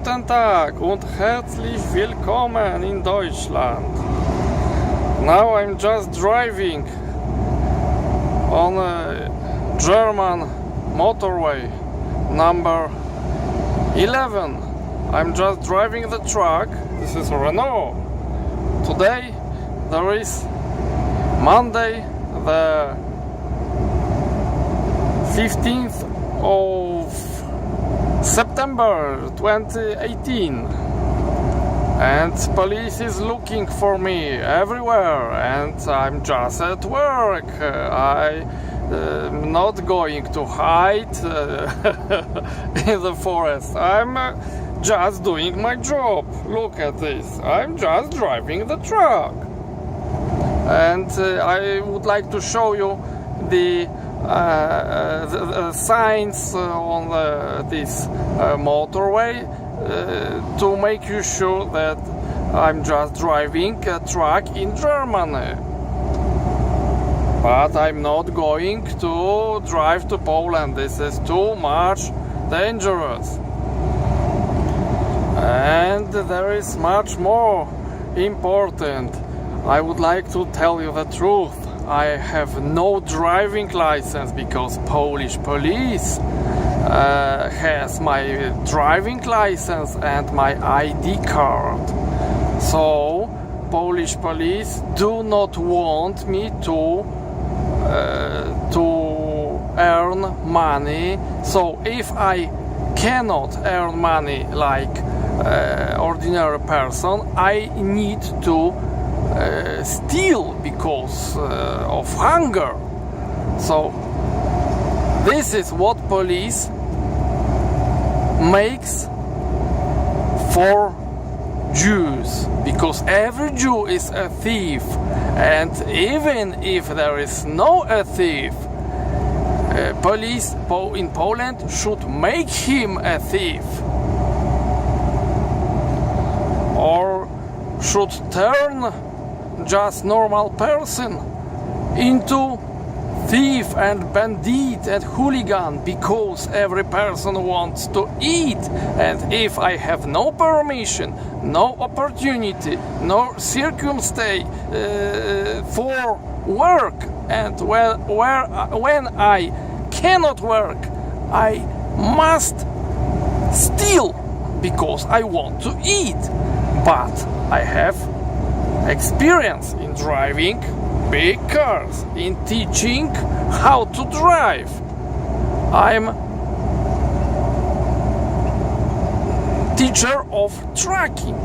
Guten Tag und herzlich willkommen in Deutschland. Now I'm just driving on a German motorway number 11. I'm just driving the truck. This is Renault. Today there is Monday the 15th of September 2018, and police is looking for me everywhere, and I'm just at work. I'm not going to hide in the forest. I'm just doing my job. Look at this. I'm just driving the truck, and I would like to show you the signs on this motorway to make you sure that I'm just driving a truck in Germany. But I'm not going to drive to Poland. This is too much dangerous. And there is much more important. I would like to tell you the truth. I have no driving license because Polish police has my driving license and my ID card. So Polish police do not want me to earn money. So if I cannot earn money like ordinary person, I need to steal because of hunger. So this is what police makes for Jews, because every Jew is a thief, and even if there is no a thief, police in Poland should make him a thief, or should turn just normal person into thief and bandit and hooligan, because every person wants to eat, and if I have no permission, no opportunity, no circumstance for work, and when I cannot work, I must steal because I want to eat. But I have experience in driving big cars, in teaching how to drive. I'm teacher of trucking.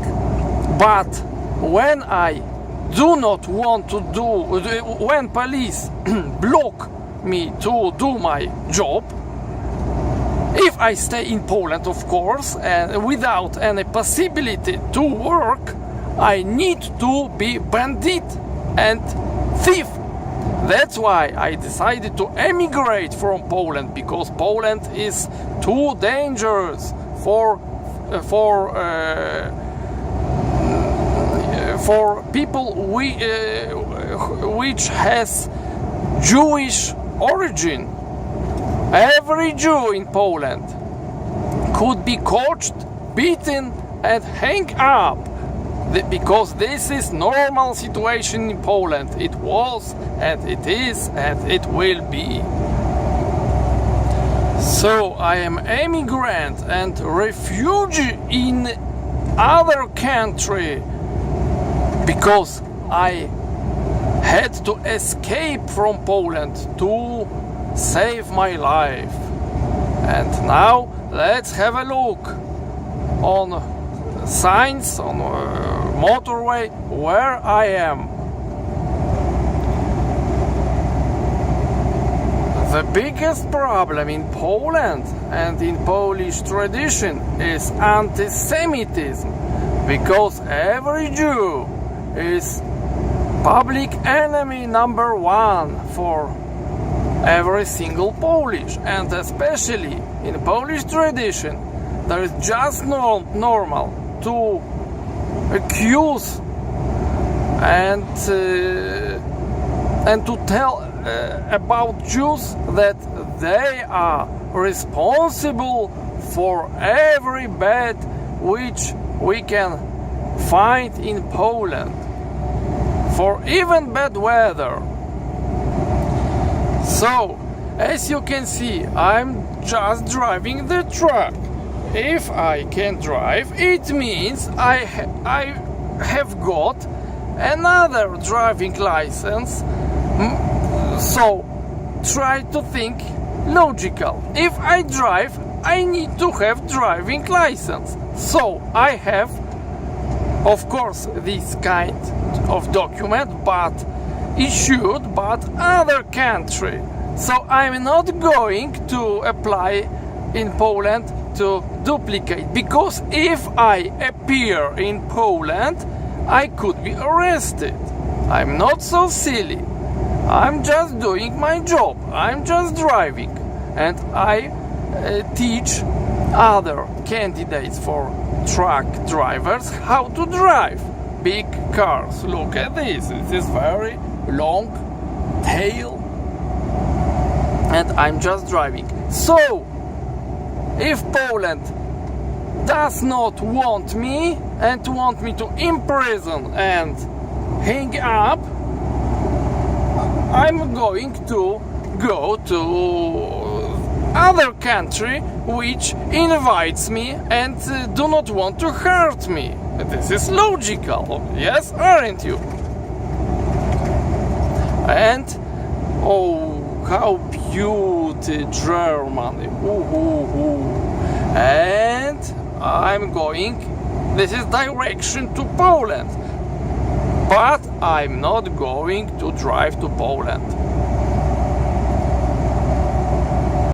But when I do not want to when police block me to do my job, if I stay in Poland, of course, and without any possibility to work, I need to be bandit and thief. That's why I decided to emigrate from Poland, because Poland is too dangerous for people which has Jewish origin. Every Jew in Poland could be coached, beaten, and hang up, because this is normal situation in Poland. It was, and it is, and it will be. So I am immigrant and refugee in other country because I had to escape from Poland to save my life. And now let's have a look on signs on motorway where I am. The biggest problem in Poland and in Polish tradition is anti-Semitism, because every Jew is public enemy number one for every single Polish, and especially in Polish tradition there is just normal to accuse and to tell about Jews that they are responsible for every bad which we can find in Poland for even bad weather. So, as you can see, I'm just driving the truck. If I can drive, it means I have got another driving license. So, try to think logical. If I drive, I need to have driving license. So, I have, of course, this kind of document, but issued by other country. So I'm not going to apply in Poland to duplicate, because if I appear in Poland, I could be arrested. I'm not so silly. I'm just doing my job. I'm just driving, and I teach other candidates for truck drivers how to drive big cars. Look at this. This is very long tail, and I'm just driving. So, if Poland does not want me and want me to imprison and hang up, I'm going to go to other country which invites me and do not want to hurt me. This is logical, yes, aren't you? And oh, how beautiful Germany! And I'm going. This is direction to Poland, but I'm not going to drive to Poland.